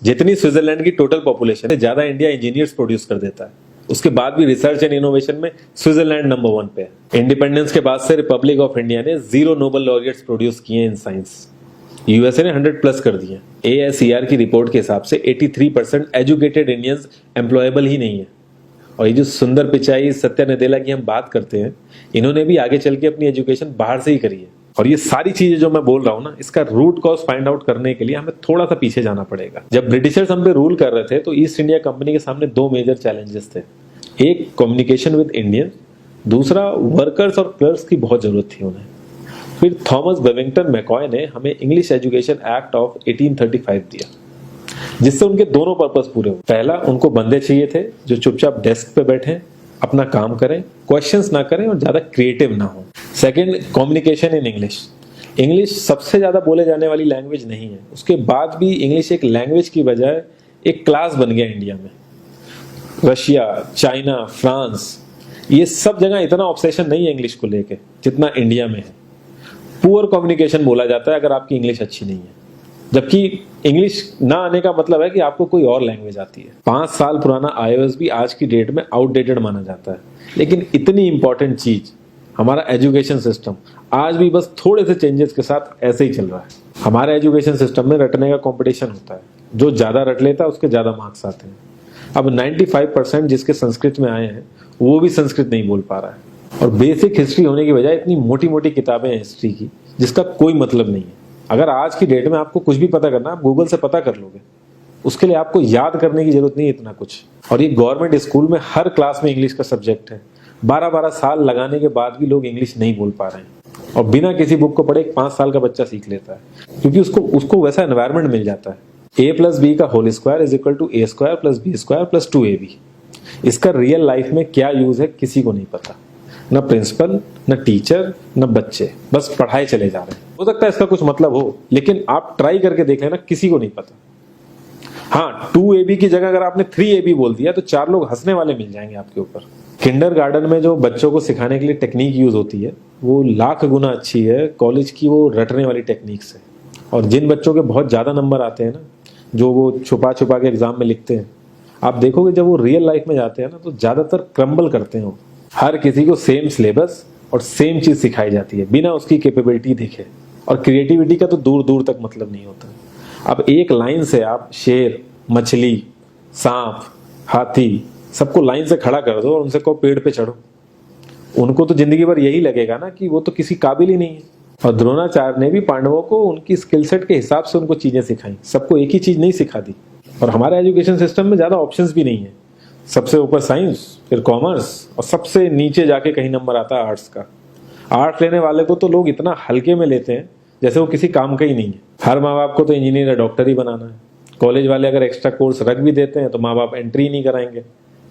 जितनी स्विट्जरलैंड की total population है ज्यादा इंडिया इंजीनियर्स प्रोड्यूस कर देता है। उसके बाद भी रिसर्च एंड इनोवेशन में स्विट्जरलैंड नंबर 1 पे है। इंडिपेंडेंस के बाद से रिपब्लिक ऑफ इंडिया ने 0 नोबेल लॉरियट्स प्रोड्यूस किए इन साइंस। यूएसए ने 100+ कर दिए। ASER की रिपोर्ट के हिसाब से 83% एजुकेटेड इंडियंस एम्प्लॉयबल ही नहीं है। और ये जो सुंदर पिचाई, सत्या नदेला की हम बात करते हैं, इन्होंने भी आगे चल के अपनी एजुकेशन बाहर से ही करी है। और ये सारी चीजें जो मैं बोल रहा हूँ ना, इसका रूट कॉज फाइंड आउट करने के लिए हमें थोड़ा सा पीछे जाना पड़ेगा। जब ब्रिटिशर्स हम पे रूल कर रहे थे तो ईस्ट इंडिया कंपनी के सामने 2 मेजर चैलेंजेस थे। एक कम्युनिकेशन विद इंडियन, दूसरा वर्कर्स और क्लर्क्स की बहुत जरूरत थी उन्हें। फिर थॉमस बेविंगटन मैकॉय ने हमें इंग्लिश एजुकेशन एक्ट ऑफ 1835 दिया, जिससे उनके दोनों पर्पस पूरे हुए। पहला, उनको बंदे चाहिए थे जो चुपचाप डेस्क पे बैठे, अपना काम करें, क्वेश्चंस ना करें और ज्यादा क्रिएटिव ना हो। Second, communication in English. English सबसे ज्यादा बोले जाने वाली लैंग्वेज नहीं है, उसके बाद भी इंग्लिश एक लैंग्वेज की बजाय एक क्लास बन गया इंडिया में। रशिया, चाइना, फ्रांस, ये सब जगह इतना ऑब्सेशन नहीं है इंग्लिश को लेके जितना इंडिया में है। पुअर कम्युनिकेशन बोला जाता है अगर आपकी इंग्लिश अच्छी नहीं है, जबकि इंग्लिश ना आने का मतलब है कि आपको कोई और लैंग्वेज आती है। 5 साल पुराना iOS भी आज की डेट में आउटडेटेड माना जाता है। लेकिन इतनी इंपॉर्टेंट चीज हमारा एजुकेशन सिस्टम आज भी बस थोड़े से चेंजेस के साथ ऐसे ही चल रहा है। हमारे एजुकेशन सिस्टम में रटने का कंपटीशन होता है, जो ज्यादा रट लेता है उसके ज्यादा मार्क्स आते हैं। अब 95% जिसके संस्कृत में आए हैं वो भी संस्कृत नहीं बोल पा रहा है। और बेसिक हिस्ट्री होने की बजाय इतनी मोटी मोटी किताबें हैं हिस्ट्री की जिसका कोई मतलब नहीं है। अगर आज की डेट में आपको कुछ भी पता करना, आप गूगल से पता कर लोगे, उसके लिए आपको याद करने की जरूरत नहीं है इतना कुछ। और ये गवर्नमेंट स्कूल में हर क्लास में इंग्लिश का सब्जेक्ट है। 12-12 साल लगाने के बाद भी लोग इंग्लिश नहीं बोल पा रहे हैं। और बिना किसी बुक को पढ़े 5 साल का बच्चा सीख लेता है, क्योंकि उसको वैसा एनवायरमेंट मिल जाता है। A+B का whole square is equal to A² + B² + 2AB। इसका रियल लाइफ में क्या यूज है किसी को नहीं पता, न प्रिंसिपल, न टीचर, न बच्चे, बस पढ़ाई चले जा रहे हैं। हो सकता है इसका कुछ मतलब हो, लेकिन आप ट्राई करके देख लेना, किसी को नहीं पता। हाँ, 2AB की जगह अगर आपने 3AB बोल दिया तो 4 लोग हंसने वाले मिल जाएंगे आपके ऊपर। किंडरगार्टन में जो बच्चों को सिखाने के लिए टेक्निक यूज होती है वो लाख गुना अच्छी है कॉलेज की वो रटने वाली टेक्निक से। और जिन बच्चों के बहुत ज्यादा नंबर आते हैं ना, जो वो छुपा छुपा के एग्जाम में लिखते हैं, आप देखोगे जब वो रियल लाइफ में जाते हैं ना तो ज्यादातर क्रम्बल करते हैं। हर किसी को सेम सिलेबस और सेम चीज सिखाई जाती है बिना उसकी कैपेबिलिटी देखे। और क्रिएटिविटी का तो दूर दूर तक मतलब नहीं होता। अब एक लाइन से आप शेर, मछली, सांप, हाथी सबको लाइन से खड़ा कर दो और उनसे कहो पेड़ पे चढ़ो, उनको तो जिंदगी भर यही लगेगा ना कि वो तो किसी काबिल ही नहीं है। और द्रोणाचार्य ने भी पांडवों को उनकी स्किल सेट के हिसाब से उनको चीजें सिखाई, सबको एक ही चीज नहीं सिखा दी। और हमारे एजुकेशन सिस्टम में ज्यादा ऑप्शंस भी नहीं है। सबसे ऊपर साइंस, फिर कॉमर्स, और सबसे नीचे जाके कहीं नंबर आता है आर्ट्स का। आर्ट्स लेने वाले को तो लोग इतना हल्के में लेते हैं जैसे वो किसी काम का ही नहीं है। हर माँ बाप को तो इंजीनियर या डॉक्टर ही बनाना है। कॉलेज वाले अगर एक्स्ट्रा कोर्स रख भी देते हैं तो माँ बाप एंट्री नहीं कराएंगे,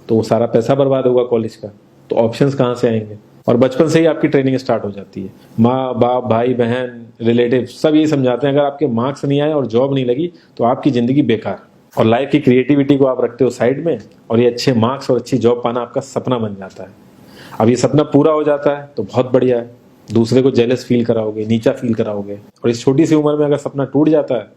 तो वो सारा पैसा बर्बाद होगा कॉलेज का। तो ऑप्शंस कहाँ से आएंगे? और बचपन से ही आपकी ट्रेनिंग स्टार्ट हो जाती है। माँ बाप, भाई बहन, रिलेटिव सब यही समझाते हैं अगर आपके मार्क्स नहीं आए और जॉब नहीं लगी तो आपकी जिंदगी बेकार। और लाइफ की क्रिएटिविटी को आप रखते हो साइड में, और ये अच्छे मार्क्स और अच्छी जॉब पाना आपका सपना बन जाता है। अब ये सपना पूरा हो जाता है तो बहुत बढ़िया है, दूसरे को जेलस फील कराओगे, नीचा फील कराओगे। और इस छोटी सी उम्र में अगर सपना टूट जाता है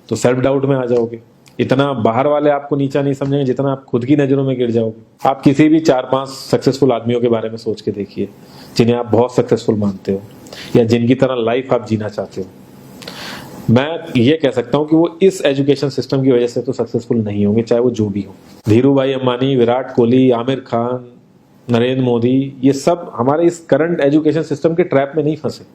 तो सेल्फ डाउट में आ जाओगे। इतना बाहर वाले आपको नीचा नहीं समझेंगे जितना आप खुद की नजरों में गिर जाओगे। आप किसी भी 4-5 सक्सेसफुल आदमियों के बारे में सोच के देखिए जिन्हें आप बहुत सक्सेसफुल मानते हो या जिनकी तरह लाइफ आप जीना चाहते हो। मैं ये कह सकता हूं कि वो इस एजुकेशन सिस्टम की वजह से तो सक्सेसफुल नहीं होंगे, चाहे वो जो भी हो। धीरू भाई अंबानी, विराट कोहली, आमिर खान, नरेंद्र मोदी, ये सब हमारे इस करंट एजुकेशन सिस्टम के ट्रैप में नहीं फंसे।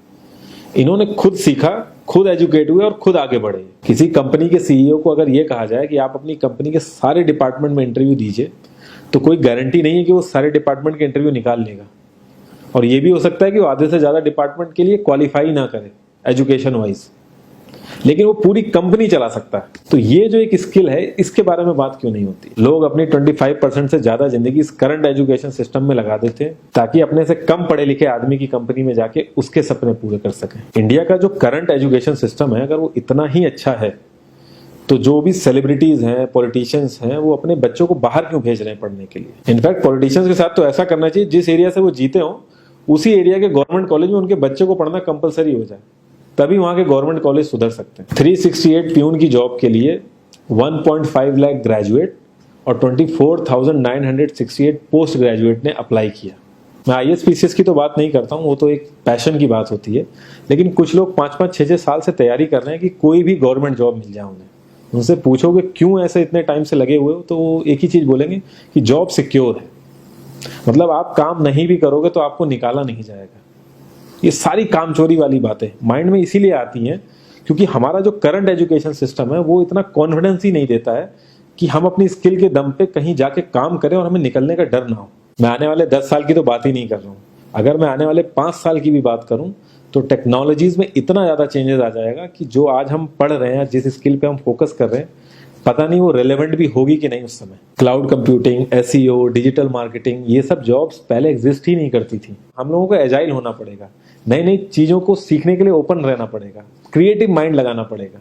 इन्होंने खुद सीखा, खुद एजुकेट हुए और खुद आगे बढ़े। किसी कंपनी के सीईओ को अगर ये कहा जाए कि आप अपनी कंपनी के सारे डिपार्टमेंट में इंटरव्यू दीजिए, तो कोई गारंटी नहीं है कि वो सारे डिपार्टमेंट के इंटरव्यू निकाल लेगा। और ये भी हो सकता है कि वो आधे से ज्यादा डिपार्टमेंट के लिए क्वालिफाई ना करे एजुकेशन वाइज, लेकिन वो पूरी कंपनी चला सकता है। तो ये जो एक स्किल है, इसके बारे में बात क्यों नहीं होती? लोग अपनी 25% से ज्यादा जिंदगी इस करंट एजुकेशन सिस्टम में लगा देते हैं ताकि अपने से कम पढ़े लिखे आदमी की कंपनी में जाके उसके सपने पूरे कर सकें। इंडिया का जो करंट एजुकेशन सिस्टम है, अगर वो इतना ही अच्छा है तो जो भी सेलिब्रिटीज हैं, पॉलिटिशियंस हैं, वो अपने बच्चों को बाहर क्यों भेज रहे हैं पढ़ने के लिए? इनफैक्ट पॉलिटिशियंस के साथ तो ऐसा करना चाहिए, जिस एरिया से वो जीते हो उसी एरिया के गवर्नमेंट कॉलेज में उनके बच्चे को पढ़ना कंपलसरी हो जाए, तभी वहां के गवर्नमेंट कॉलेज सुधर सकते हैं। 368 प्यून की जॉब के लिए 1.5 लाख ग्रेजुएट और 24,968 पोस्ट ग्रेजुएट ने अप्लाई किया। मैं ISPCS की तो बात नहीं करता हूँ, वो तो एक पैशन की बात होती है, लेकिन कुछ लोग 5-5, 6-6 साल से तैयारी कर रहे हैं कि कोई भी गवर्नमेंट जॉब मिल जाए उन्हें। उनसे पूछोगे क्यों ऐसे इतने टाइम से लगे हुए हो, तो वो एक ही चीज़ बोलेंगे कि जॉब सिक्योर है। मतलब आप काम नहीं भी करोगे तो आपको निकाला नहीं जाएगा। ये सारी कामचोरी वाली बातें माइंड में इसीलिए आती हैं क्योंकि हमारा जो करंट एजुकेशन सिस्टम है वो इतना कॉन्फिडेंस ही नहीं देता है कि हम अपनी स्किल के दम पे कहीं जाके काम करें और हमें निकलने का डर ना हो। मैं आने वाले 10 साल की तो बात ही नहीं कर रहा हूँ, अगर मैं आने वाले 5 साल की भी बात करूँ तो टेक्नोलॉजीज में इतना ज़्यादा चेंजेस आ जाएगा कि जो आज हम पढ़ रहे हैं, जिस स्किल पे हम फोकस कर रहे हैं, पता नहीं वो रेलेवेंट भी होगी कि नहीं उस समय। Cloud computing, SEO, digital marketing, ये सब जॉब्स पहले एग्जिस्ट ही नहीं करती थी। हम लोगों को एजाइल होना पड़ेगा, नई नई चीज़ों को सीखने के लिए ओपन रहना पड़ेगा, क्रिएटिव माइंड लगाना पड़ेगा।